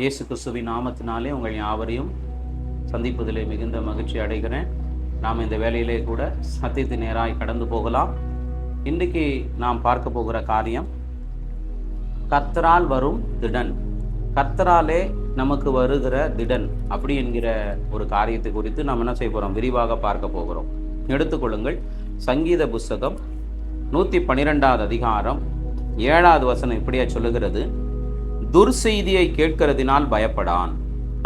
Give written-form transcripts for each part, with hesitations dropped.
இயேசு கிறிஸ்துவின் நாமத்தினாலே உங்கள் யாவரையும் சந்திப்பதிலே மிகுந்த மகிழ்ச்சி அடைகிறேன். நாம் இந்த வேலையிலே கூட சத்தியத்தின் நேராய் கடந்து போகலாம். இன்றைக்கு நாம் பார்க்க போகிற காரியம் கர்த்தரால் வரும் திடன். கர்த்தராலே நமக்கு வருகிற திடன் அப்படி என்கிற ஒரு காரியத்தை குறித்து நாம் என்ன செய்ய போகிறோம், விரிவாக பார்க்க போகிறோம். எடுத்துக்கொள்ளுங்கள், சங்கீத புஸ்தகம் 112வது அதிகாரம் 7வது வசனம் இப்படியா சொல்லுகிறது: துர்செய்தியை கேட்கிறதினால் பயப்படான்,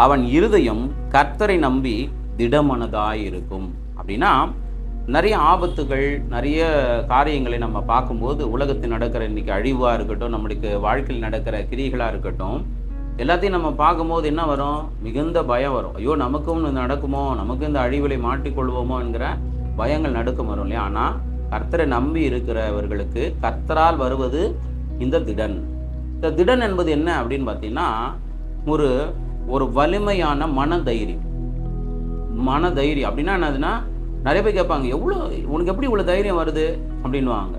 அவன் இருதயம் கர்த்தரை நம்பி திடமனதாயிருக்கும். அப்படின்னா நிறைய ஆபத்துகள், நிறைய காரியங்களை நம்ம பார்க்கும்போது, உலகத்தில் நடக்கிற இன்னைக்கு அழிவாக இருக்கட்டும், நம்மளுக்கு வாழ்க்கையில் நடக்கிற கிரிகளாக இருக்கட்டும், எல்லாத்தையும் நம்ம பார்க்கும்போது என்ன வரும், மிகுந்த பயம் வரும். ஐயோ, நமக்கும் இது நடக்குமோ, நமக்கும் இந்த அழிவுகளை மாட்டிக்கொள்வோமோ என்கிற பயங்கள் நடுக்கம் வரும் இல்லையா? ஆனால் கர்த்தரை நம்பி இருக்கிறவர்களுக்கு கர்த்தரால் வருவது இந்த திடன். இந்த திடன் என்பது என்ன அப்படின்னு பார்த்தீங்கன்னா, ஒரு வலிமையான மனதைரியம். மனதைரியம் அப்படின்னா என்னதுன்னா, நிறைய பேர் கேட்பாங்க, உனக்கு எப்படி இவ்வளோ தைரியம் வருது அப்படின்வாங்க.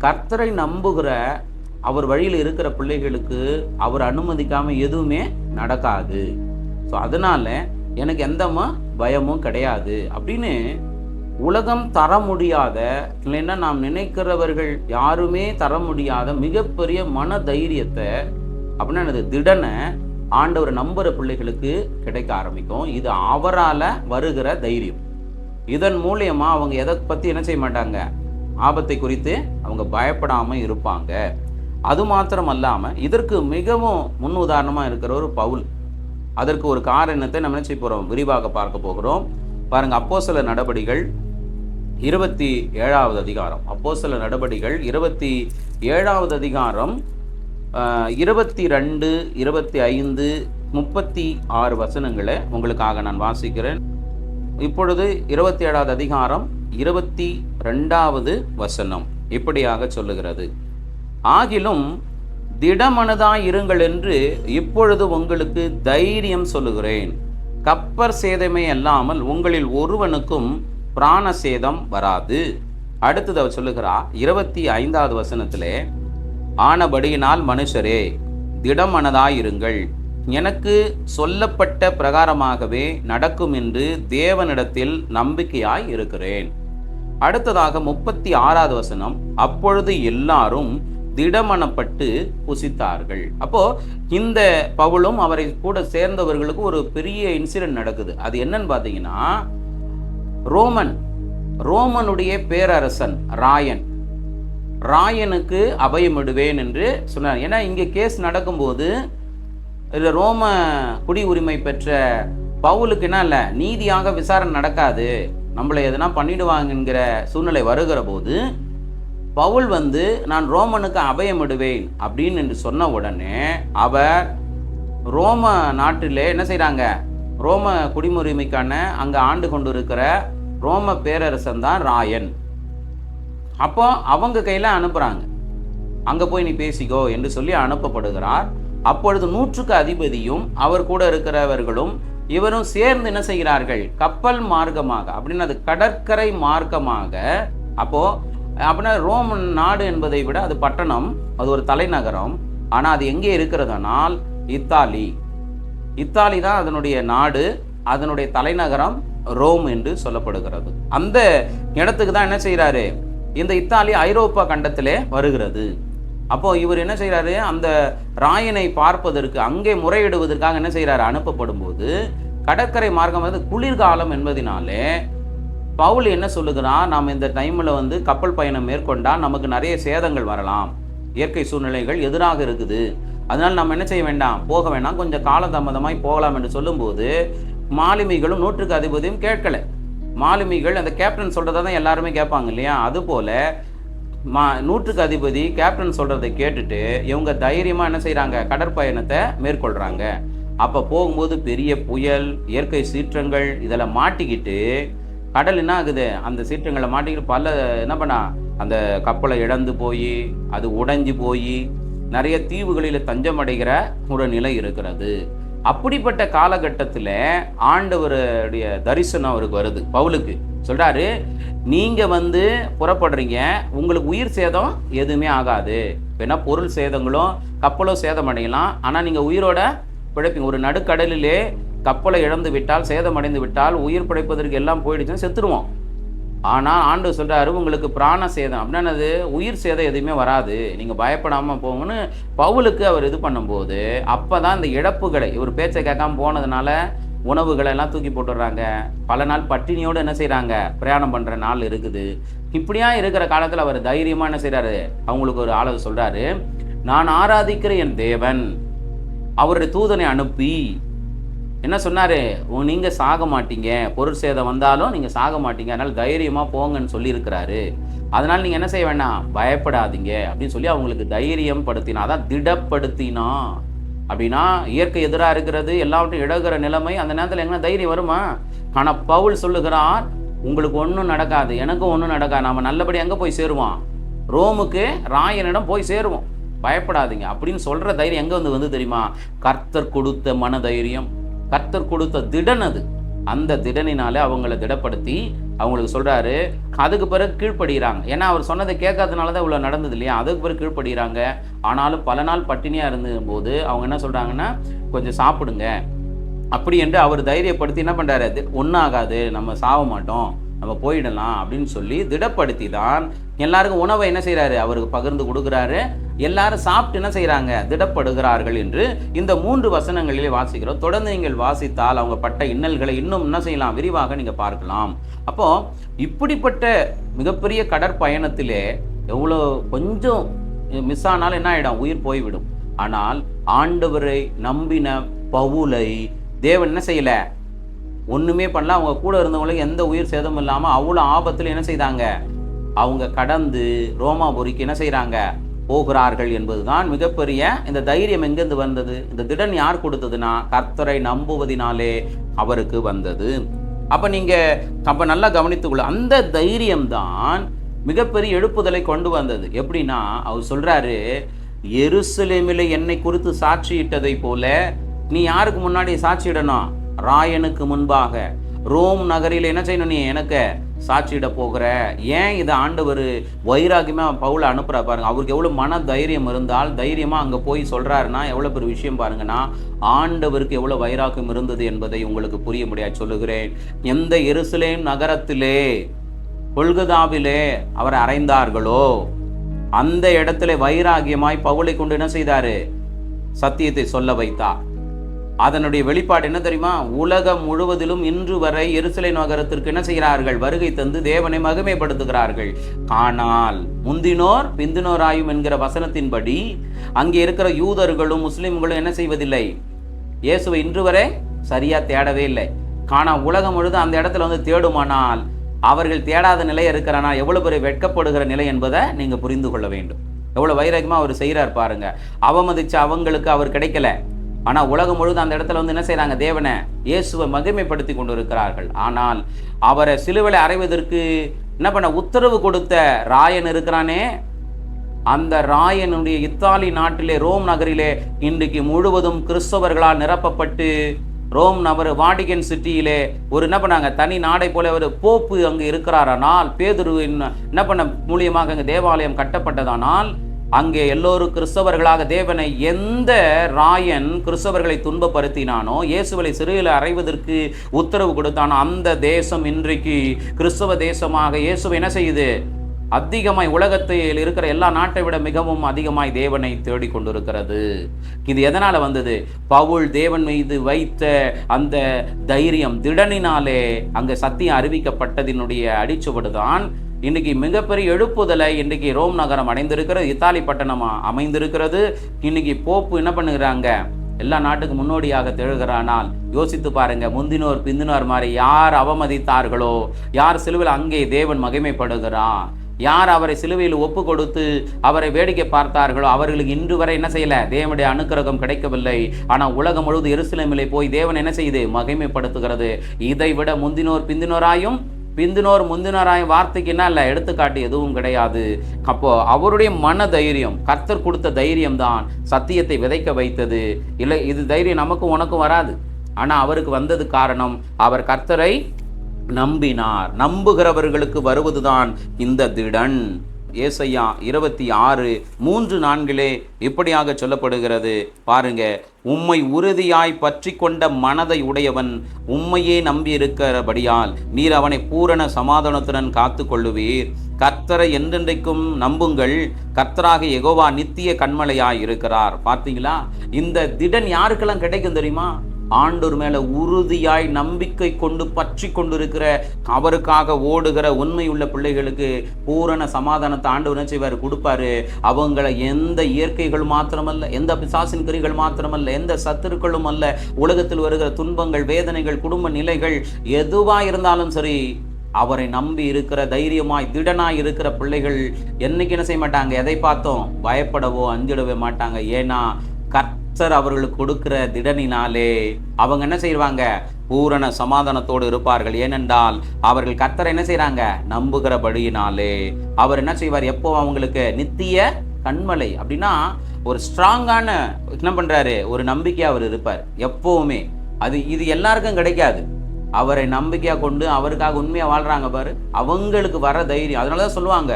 கர்த்தரை நம்புகிற அவர் வழியில் இருக்கிற பிள்ளைகளுக்கு அவர் அனுமதிக்காமல் எதுவுமே நடக்காது. ஸோ அதனால எனக்கு எந்த பயமும் கிடையாது அப்படின்னு உலகம் தர முடியாத, இல்லைன்னா நாம் நினைக்கிறவர்கள் யாருமே தர முடியாத மிகப்பெரிய மன தைரியத்தை, அப்படின்னா எனது திடனை ஆண்டவர் நம்புகிற பிள்ளைகளுக்கு கிடைக்க ஆரம்பிக்கும். இது அவரால் வருகிற தைரியம். இதன் மூலியமாக அவங்க எதை பற்றி என்ன செய்ய மாட்டாங்க, ஆபத்தை குறித்து அவங்க பயப்படாமல் இருப்பாங்க. அது மாத்திரம் அல்லாமல் இதற்கு மிகவும் முன் உதாரணமாக இருக்கிற ஒரு பவுல். அதற்கு ஒரு காரணத்தை நம்ம என்ன செய்ய போகிறோம், விரிவாக பார்க்க போகிறோம். பாருங்கள், அப்போஸ்தலர் நடபடிகள் 27வது அதிகாரம். அப்போஸ்தலர் நடபடிகள் 27வது அதிகாரம் 22, 25, 36 வசனங்களை உங்களுக்காக நான் வாசிக்கிறேன். இப்பொழுது 27வது அதிகாரம் 22வது வசனம் இப்படியாக சொல்லுகிறது: ஆகிலும் திடமனதாய் இருங்கள் என்று இப்பொழுது உங்களுக்கு தைரியம் சொல்லுகிறேன். கப்பர் சேதமே அல்லாமல் உங்களில் ஒருவனுக்கும் பிராண சேதம் வராது. அடுத்தது அவர் சொல்லுகிறார் 25வது வசனத்திலே: ஆனபடியினால் மனுஷரே, திடமனதாயிருங்கள், எனக்கு சொல்லப்பட்ட பிரகாரமாகவே நடக்கும் என்று தேவனிடத்தில் நம்பிக்கையாய் இருக்கிறேன். அடுத்ததாக 36வது வசனம்: அப்பொழுது எல்லாரும் திடமனப்பட்டு புசித்தார்கள். அப்போ இந்த பவுலும் அவரை கூட சேர்ந்தவர்களுக்கு ஒரு பெரிய இன்சிடென்ட் நடக்குது. அது என்னன்னு பார்த்தீங்கன்னா, ரோமனுடைய பேரரசன் ராயனுக்கு அபயமிடுவேன் என்று சொன்னார். ஏன்னா இங்கே கேஸ் நடக்கும்போது ரோம குடி உரிமை பெற்ற பவுலுக்கு என்ன இல்லை, நீதியாக விசாரணை நடக்காது, நம்மளை எதனா பண்ணிடுவாங்கங்கிற சூழ்நிலை வருகிற போது பவுல் நான் ரோமனுக்கு அபயமிடுவேன் அப்படின்னு என்று சொன்ன உடனே அவர் ரோம நாட்டிலே என்ன செய்கிறாங்க, ரோம குடிமுரிமைக்கான அங்கே ஆண்டு கொண்டு இருக்கிற ரோம பேரரசன் தான் ராயன். அப்போ அவங்க கையில் அனுப்புகிறாங்க, அங்கே போய் நீ பேசிக்கோ என்று சொல்லி அனுப்பப்படுகிறார். அப்பொழுது 100க்கு அதிபதியும் அவர் கூட இருக்கிறவர்களும் இவரும் சேர்ந்து என்ன செய்கிறார்கள், கப்பல் மார்க்கமாக, அப்படின்னு அது கடற்கரை மார்க்கமாக. அப்படின்னா ரோமன் நாடு என்பதை விட அது பட்டணம், அது ஒரு தலைநகரம். ஆனால் அது எங்கே இருக்கிறதுனால் இத்தாலி தான் அதனுடைய நாடு, அதனுடைய தலைநகரம் ரோம் என்று சொல்லப்படுகிறது. அந்த இடத்துக்கு தான் என்ன செய்கிறாரு, இந்த இத்தாலி ஐரோப்பா கண்டத்திலே வருகிறது. அப்போ இவர் என்ன செய்கிறாரு, அந்த ராயனை பார்ப்பதற்கு அங்கே முறையிடுவதற்காக என்ன செய்கிறாரு, அனுப்பப்படும் போது கடற்கரை மார்க்கம் குளிர்காலம் என்பதினாலே பவுல் என்ன சொல்லுகிறான், நாம் இந்த டைமில் கப்பல் பயணம் மேற்கொண்டால் நமக்கு நிறைய சேதங்கள் வரலாம், இயற்கை சூழ்நிலைகள் எதிராக இருக்குது, அதனால் நம்ம என்ன செய்ய வேண்டாம், போக வேண்டாம், கொஞ்சம் காலதாமதமாய் போகலாம் என்று சொல்லும்போது மாலுமிகளும் 100க்கு அதிபதியும் கேட்கல. மாலுமிகள் அந்த கேப்டன் சொல்கிறத தான் எல்லாருமே கேட்பாங்க இல்லையா? அதுபோல் 100க்கு அதிபதி கேப்டன் சொல்கிறதை கேட்டுட்டு இவங்க தைரியமாக என்ன செய்கிறாங்க, கடற்பயணத்தை மேற்கொள்கிறாங்க. அப்போ போகும்போது பெரிய புயல், இயற்கை சீற்றங்கள் இதெல்லாம் மாட்டிக்கிட்டு கடல் என்ன ஆகுது, அந்த சீற்றங்களை மாட்டிக்கிட்டு பல என்ன பண்ணா, அந்த கப்பலை இழந்து போய் அது உடைஞ்சி போய் நிறைய தீவுகளில் தஞ்சம் அடைகிற ஒரு நிலை இருக்கிறது. அப்படிப்பட்ட காலகட்டத்தில் ஆண்டவருடைய தரிசனம் அவருக்கு வருது. பவுலுக்கு சொல்கிறாரு, நீங்கள் புறப்படுறீங்க, உங்களுக்கு உயிர் சேதம் எதுவுமே ஆகாது. வேணா பொருள் சேதங்களும் கப்பலோ சேதம் அடையலாம், ஆனால் நீங்கள் உயிரோட பிழைப்பீங்க. ஒரு நடுக்கடலிலே கப்பலை இழந்து விட்டால், சேதமடைந்து விட்டால், உயிர் பிழைப்பதற்கு எல்லாம் போயிடுச்சுன்னா செத்துருவோம். ஆனால் ஆண்டவர் சொல்கிறாரு, உங்களுக்கு பிராண சேதம் அப்படின்னா அது உயிர் சேதம் எதுவுமே வராது, நீங்கள் பயப்படாமல் போங்கன்னு பவுலுக்கு அவர் இது பண்ணும்போது, அப்போ தான் இந்த இழப்புகளை இவர் பேச்சை கேட்காம போனதுனால உணவுகளை எல்லாம் தூக்கி போட்டுடுறாங்க. பல நாள் பட்டினியோடு என்ன செய்கிறாங்க, பிரயாணம் பண்ணுற நாள் இருக்குது. இப்படியா இருக்கிற காலத்தில் அவர் தைரியமாக என்ன செய்கிறாரு, அவங்களுக்கு ஒரு ஆளை சொல்கிறாரு, நான் ஆராதிக்கிற என் தேவன் அவருடைய தூதனை அனுப்பி என்ன சொன்னார், நீங்கள் சாக மாட்டீங்க, பொருள் சேதம் வந்தாலும் நீங்கள் சாக மாட்டீங்க, அதனால் தைரியமாக போங்கன்னு சொல்லியிருக்கிறாரு. அதனால் நீங்கள் என்ன செய்ய வேண்டாம், பயப்படாதீங்க அப்படின்னு சொல்லி அவங்களுக்கு தைரியம் படுத்தினா. அதான் திடப்படுத்தினா. அப்படின்னா இயற்கை எதிராக இருக்கிறது, எல்லாவற்றையும் இழகிற நிலைமை, அந்த நேரத்தில் எங்கன்னா தைரியம் வருமா? ஆனால் பவுல் சொல்லுகிறார், உங்களுக்கு ஒன்றும் நடக்காது, எனக்கும் ஒன்றும் நடக்காது, நாம் நல்லபடி எங்கே போய் சேருவோம், ரோமுக்கு ராயனிடம் போய் சேருவோம், பயப்படாதீங்க அப்படின்னு சொல்கிற தைரியம் எங்கே வந்து தெரியுமா? கர்த்தர் கொடுத்த மன தைரியம், கர்த்தர் கொடுத்த திடன். அது அந்த திடனினாலே அவங்கள திடப்படுத்தி அவங்களுக்கு சொல்கிறாரு. அதுக்கு பிறகு கீழ்ப்படுகிறாங்க. ஏன்னா அவர் சொன்னதை கேட்காதனால தான் இவ்வளோ நடந்தது இல்லையா? அதுக்கு பிறகு கீழ்ப்படுகிறாங்க. ஆனாலும் பல நாள் பட்டினியாக இருந்தபோது அவங்க என்ன சொல்கிறாங்கன்னா, கொஞ்சம் சாப்பிடுங்க அப்படி என்று அவர் தைரியப்படுத்தி என்ன பண்ணுறாரு, ஒன்றும் ஆகாது, நம்ம சாக மாட்டோம், நம்ம போயிடலாம் அப்படின்னு சொல்லி திடப்படுத்தி தான் எல்லாருக்கும் உணவை என்ன செய்கிறாரு, அவருக்கு பகிர்ந்து கொடுக்குறாரு. எல்லாரும் சாப்பிட்டு என்ன செய்கிறாங்க, திடப்படுகிறார்கள் என்று இந்த 3 வசனங்களிலே வாசிக்கிறோம். தொடர்ந்து நீங்கள் வாசித்தால் அவங்க பட்ட இன்னல்களை இன்னும் என்ன செய்யலாம், விரிவாக நீங்கள் பார்க்கலாம். அப்போது இப்படிப்பட்ட மிகப்பெரிய கடற்பயணத்திலே எவ்வளோ கொஞ்சம் மிஸ் ஆனாலும் என்ன ஆகிடும், உயிர் போய்விடும். ஆனால் ஆண்டவரை நம்பின பவுலை தேவன் என்ன செய்யலை, ஒன்றுமே பண்ணல. அவங்க கூட இருந்தவங்களுக்கு எந்த உயிர் சேதமும் இல்லாமல் அவ்வளோ ஆபத்தில் என்ன செய்தாங்க, அவங்க கடந்து ரோமாபுரிக்கு என்ன செய்கிறாங்க, போகிறார்கள் என்பதுதான் மிகப்பெரிய இந்த தைரியம் எங்கேருந்து வந்தது? இந்த திடன் யார் கொடுத்ததுன்னா, கர்த்தரை நம்புவதினாலே அவருக்கு வந்தது. அப்போ நல்லா கவனித்துக்கொள்ள, அந்த தைரியம்தான் மிகப்பெரிய எழுப்புதலை கொண்டு வந்தது. எப்படின்னா அவர் சொல்கிறாரு, எருசலேமில் என்னை குறித்து சாட்சியிட்டதை போல நீ யாருக்கு முன்னாடி சாட்சியிடணும், ராயனுக்கு முன்பாக ரோம் நகரில் என்ன செய்யணும், நீ எனக்கு சாட்சியிட போகிற. ஏன் இதை ஆண்டவர் வைராகியமாக பவுலை அனுப்புகிறா பாருங்க. அவருக்கு எவ்வளோ மன தைரியம் இருந்தால் தைரியமாக அங்கே போய் சொல்கிறாருன்னா எவ்வளோ பெரிய விஷயம் பாருங்கன்னா, ஆண்டவருக்கு எவ்வளோ வைராகியம் இருந்தது என்பதை உங்களுக்கு புரிய முடியாது சொல்லுகிறேன். எந்த எருசலேம் நகரத்திலே கொல்கதாவிலே அவரை அறைந்தார்களோ அந்த இடத்துல வைராகியமாய் பவுலை கொண்டு என்ன செய்தாரு, சத்தியத்தை சொல்ல வைத்தார். அதனுடைய வெளிப்பாடு என்ன தெரியுமா? உலகம் முழுவதிலும் இன்று வரை எருசலேம் நகரத்திற்கு என்ன செய்கிறார்கள், வருகை தந்து தேவனை மகிமைப்படுத்துகிறார்கள். ஆனால் முந்தினோர் பிந்தினோராயும் என்கிற வசனத்தின்படி அங்கே இருக்கிற யூதர்களும் முஸ்லிம்களும் என்ன செய்வதில்லை, இயேசுவை இன்று வரை சரியா தேடவே இல்லை. ஆனால் உலகம் முழுதும் அந்த இடத்துல வந்து தேடுமானால் அவர்கள் தேடாத நிலை இருக்கிறானா எவ்வளவு பெரிய வெட்கப்படுகிற நிலை என்பதை நீங்க புரிந்து கொள்ள வேண்டும். எவ்வளவு வைராகியமா அவர் செய்கிறார் பாருங்க. அவமதிச்ச அவங்களுக்கு அவர் கிடைக்கல, ஆனால் உலகம் முழுதும் அந்த இடத்துல வந்து என்ன செய்கிறாங்க, தேவனை இயேசுவை மகிமைப்படுத்தி கொண்டு இருக்கிறார்கள். ஆனால் அவரை சிலுவையில் அறைவதற்கு என்ன பண்ண உத்தரவு கொடுத்த ராயன் இருக்கிறானே, அந்த ராயனுடைய இத்தாலி நாட்டிலே ரோம் நகரிலே இன்றைக்கு முழுவதும் கிறிஸ்தவர்களால் நிரப்பப்பட்டு ரோம் நகர் வாடிகன் சிட்டியிலே ஒரு என்ன பண்ணாங்க, தனி நாடை போல ஒரு போப்பு அங்கு இருக்கிறாரானால், பேதுரு என்ன பண்ண மூலியமாக அங்கே தேவாலயம் கட்டப்பட்டதானால் அங்கே எல்லோரும் கிறிஸ்தவர்களாக தேவனை எந்த ராயன் கிறிஸ்தவர்களை துன்பப்படுத்தினானோ, இயேசுவை சிறையில் அறைவதற்கு உத்தரவு கொடுத்தானோ, அந்த தேசம் இன்றைக்கு கிறிஸ்தவ தேசமாக இயேசுவை என்ன செய்யுது, அதிகமாய் உலகத்தில் இருக்கிற எல்லா நாட்டை விட மிகவும் அதிகமாய் தேவனை தேடி கொண்டிருக்கிறது. இது எதனால வந்தது? பவுல் தேவன் மீது வைத்த அந்த தைரியம் திடனினாலே அங்கே சத்தியம் அறிவிக்கப்பட்டதினுடைய அடிச்சுவடுதான் இன்னைக்கு மிகப்பெரிய எழுப்புதலை இன்றைக்கு ரோம் நகரம் அடைந்திருக்கிறது, இத்தாலி பட்டணம் அமைந்திருக்கிறது. இன்னைக்கு போப்பு என்ன பண்ணுகிறாங்க, எல்லா நாட்டுக்கு முன்னோடியாக திகழ்கிறானால் யோசித்து பாருங்க. முந்தினோர் பிந்தினோர் மாதிரி யார் அவமதித்தார்களோ, யார் சிலுவையில் அங்கே தேவன் மகிமைப்படுகிறார், யார் அவரை சிலுவையில் ஒப்பு கொடுத்து அவரை வேடிக்கை பார்த்தார்களோ அவர்களுக்கு இன்று வரை என்ன செய்யல, தேவனுடைய அனுக்கிரகம் கிடைக்கவில்லை. ஆனால் உலகம் முழுவதும் எருசலேமிலே போய் தேவன் என்ன செய்யுது, மகிமைப்படுத்துகிறது. இதை விட முந்தினோர் பிந்தினோராயும் பிந்தினோர் முந்தினோராயும் வார்த்தைக்கு என்ன இல்லை, எடுத்துக்காட்டு எதுவும் கிடையாது. அப்போ அவருடைய மன தைரியம், கர்த்தர் கொடுத்த தைரியம் தான் சத்தியத்தை விதைக்க வைத்தது. இல்லை, இது தைரியம் நமக்கும் உனக்கும் வராது. ஆனால் அவருக்கு வந்தது காரணம், அவர் கர்த்தரை நம்பினார். நம்புகிறவர்களுக்கு வருவதுதான் இந்த திடன். ஏசாயா 26:3-4 இப்படியாக சொல்லப்படுகிறது பாருங்க. உம்மை உறுதியாய் பற்றி கொண்ட மனதை உடையவன் உம்மையே நம்பி இருக்கிறபடியால் நீர் அவனை பூரண சமாதானத்துடன் காத்து கொள்ளுவீர். கர்த்தரை என்றென்றைக்கும் நம்புங்கள், கர்த்தராக யெகோவா நித்திய கண்மலையாய் இருக்கிறார். பார்த்தீங்களா? இந்த திடன் யாருக்கெல்லாம் கிடைக்கும் தெரியுமா? ஆண்டவர் மேல உறுதியாய் நம்பிக்கை கொண்டு பற்றி கொண்டிருக்கிற, அவருக்காக ஓடுகிற உண்மையுள்ள பிள்ளைகளுக்கு பூரண சமாதானத்தை ஆண்டவர் என்ன செய்வார்? கொடுப்பாரு. அவங்களை எந்த இயற்கைகள் மாத்திரமல்ல, எந்த பிசாசின் கிரிகள் மாத்திரமல்ல, எந்த சத்துருக்களும் அல்ல, உலகத்தில் வருகிற துன்பங்கள், வேதனைகள், குடும்ப நிலைகள் எதுவா இருந்தாலும் சரி, அவரை நம்பி இருக்கிற, தைரியமாய் திடனாய் இருக்கிற பிள்ளைகள் என்னைக்கு என்ன செய்ய மாட்டாங்க? எதை பார்த்தோம் பயப்படவோ அஞ்சிடவே மாட்டாங்க. ஏன்னா கர்த்தர் அவர்களுக்கு கொடுக்கிற திடனினாலே அவங்க என்ன செய்வாங்க? பூரண சமாதானத்தோடு இருப்பார்கள். ஏனென்றால் அவர்கள் கர்த்தரை என்ன செய்றாங்க? நம்புகிறபடியினாலே. அவர் என்ன செய்வார்? எப்போ அவங்களுக்கு நித்திய கண்மலை. அப்படின்னா ஒரு ஸ்ட்ராங்கான என்ன பண்றாரு? ஒரு நம்பிக்கை அவர் இருப்பார் எப்பவுமே. இது எல்லாருக்கும் கிடைக்காது. அவரை நம்பிக்கையா கொண்டு அவருக்காக உண்மையா வாழ்றாங்க பாரு, அவங்களுக்கு வர தைரியம். அதனாலதான் சொல்லுவாங்க,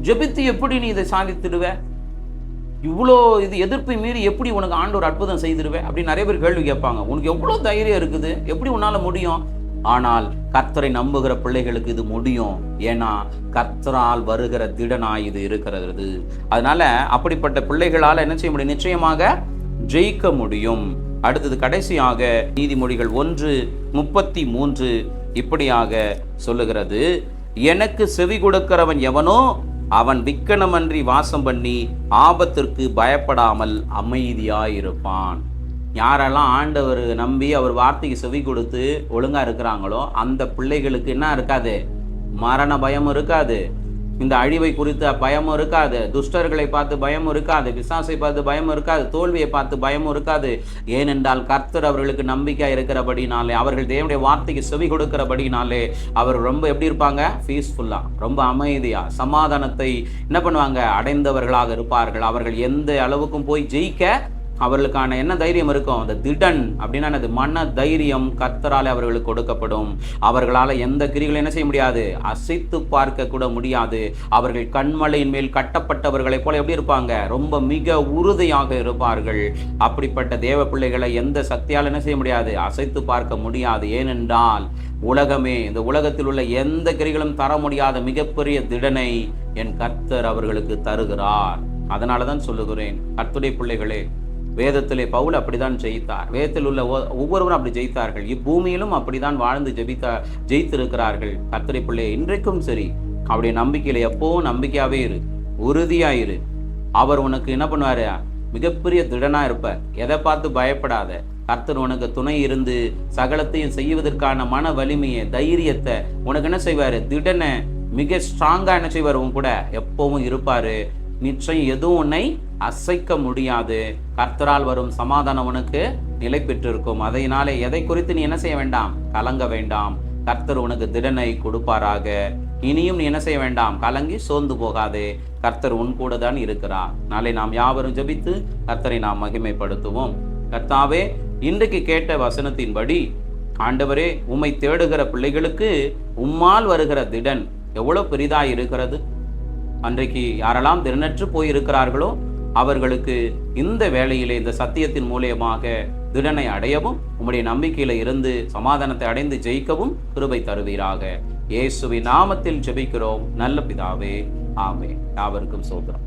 ஜெபித்து எப்படி நீ இதை சாதித்துடுவ? இவ்வளோ இது எதிர்ப்பை மீறி எப்படி உனக்கு ஆண்டவர் அற்புதம் செய்திருவேன் அப்படின்னு நிறைய பேர் கேள்வி கேட்பாங்க. உனக்கு எவ்வளோ தைரியம் இருக்குது, எப்படி உன்னால முடியும்? ஆனால் கர்த்தரை நம்புகிற பிள்ளைகளுக்கு இது முடியும். ஏன்னா கர்த்தரால் வருகிற திடனாய் இது இருக்கிறது. அதனால அப்படிப்பட்ட பிள்ளைகளால் என்ன செய்ய முடியும்? நிச்சயமாக ஜெயிக்க முடியும். அடுத்தது கடைசியாக நீதிமொழிகள் 1:33 இப்படியாக சொல்லுகிறது, எனக்கு செவி கொடுக்கிறவன் எவனோ அவன் விக்கனமன்றி வாசம் பண்ணி ஆபத்திற்கு பயப்படாமல் அமைதியாயிருப்பான். யாரெல்லாம் ஆண்டவர் நம்பி அவர் வார்த்தைக்கு செவி கொடுத்து ஒழுங்கா இருக்கிறாங்களோ அந்த பிள்ளைகளுக்கு என்ன இருக்காது? மரண பயம் இருக்காது, இந்த அழிவை குறித்த பயமும் இருக்காது, துஷ்டர்களை பார்த்து பயமும் இருக்காது, பிசாசை பார்த்து பயமும் இருக்காது, தோல்வியை பார்த்து பயமும் இருக்காது. ஏனென்றால் கர்த்தர் அவர்களுக்கு நம்பிக்கை இருக்கிறபடினாலே, அவர்கள் தேவனுடைய வார்த்தைக்கு செவி கொடுக்கிறபடினாலே அவர் ரொம்ப எப்படி இருப்பாங்க? பீஸ்ஃபுல்லா, ரொம்ப அமைதியா, சமாதானத்தை என்ன பண்ணுவாங்க? அடைந்தவர்களாக இருப்பார்கள். அவர்கள் எந்த அளவுக்கும் போய் ஜெயிக்க அவர்களுக்கான என்ன தைரியம் இருக்கும்? அந்த திடன் அப்படின்னா அது மன தைரியம் கர்த்தராலே அவர்களுக்கு கொடுக்கப்படும். அவர்களால் எந்த கிரிகளை என்ன செய்ய முடியாது? அசைத்து பார்க்க கூட முடியாது. அவர்கள் கண்மலையின் மேல் கட்டப்பட்டவர்களை போல எப்படி இருப்பாங்க? ரொம்ப மிக உறுதியாக இருப்பார்கள். அப்படிப்பட்ட தேவ பிள்ளைகளை எந்த சக்தியால் என்ன செய்ய முடியாது? அசைத்து பார்க்க முடியாது. ஏனென்றால் உலகமே, இந்த உலகத்தில் உள்ள எந்த கிரிகளும் தர முடியாத மிகப்பெரிய திடனை என் கர்த்தர் அவர்களுக்கு தருகிறார். அதனால தான் சொல்லுகிறேன், கர்த்தருடைய பிள்ளைகளே, வேதத்திலே பவுல் அப்படிதான் ஜெயித்தார். வேதத்தில் உள்ள ஒவ்வொருவரும் அப்படி ஜெயித்தார்கள். இப்பூமியிலும் அப்படிதான் வாழ்ந்து ஜெயித்திருக்கிறார்கள். கர்த்தருடைய பிள்ளை இன்றைக்கும் சரி, அவருடைய நம்பிக்கையில எப்பவும் நம்பிக்கையாவே இரு, உறுதியாயிரு. அவர் உனக்கு என்ன பண்ணுவாரு? மிகப்பெரிய திடனா இருப்பார். எதை பார்த்து பயப்படாத. கர்த்தர் உனக்கு துணை இருந்து சகலத்தையும் செய்வதற்கான மன வலிமையை, தைரியத்தை உனக்கு என்ன செய்வாரு? திடனை மிக ஸ்ட்ராங்கா என்ன செய்வார்? உன் கூட எப்பவும் இருப்பாரு. நிச்சயம் எதுவும் உன்னை அசைக்க முடியாது. கர்த்தரால் வரும் சமாதானம் உனக்கு நிலை பெற்றிருக்கும். அதனாலே எதை குறித்து நீ என்ன செய்ய வேண்டாம்? கலங்க வேண்டாம். கர்த்தர் உனக்கு திடனை கொடுப்பாராக. இனியும் நீ என்ன செய்ய வேண்டாம்? கலங்கி சோர்ந்து போகாதே. கர்த்தர் உன் கூட தான் இருக்கிறார். நாளை நாம் யாவரும் ஜெபித்து கர்த்தரை நாம் மகிமைப்படுத்துவோம். கர்த்தாவே, இன்றைக்கு கேட்ட வசனத்தின்படி ஆண்டவரே, உம்மை தேடுகிற பிள்ளைகளுக்கு உம்மால் வருகிற திடன் எவ்வளவு பெரிதாய் இருக்கிறது. அன்றைக்கு யாரெல்லாம் திடனற்று போயிருக்கிறார்களோ அவர்களுக்கு இந்த வேளையிலே இந்த சத்தியத்தின் மூலியமாக திடனை அடையவும், உம்முடைய நம்பிக்கையில இருந்து சமாதானத்தை அடைந்து ஜெயிக்கவும் கிருபை தருவீராக. இயேசுவின் நாமத்தில் ஜெபிக்கிறோம் நல்ல பிதாவே, ஆமென். யாவருக்கும் ஸ்தோத்திரம்.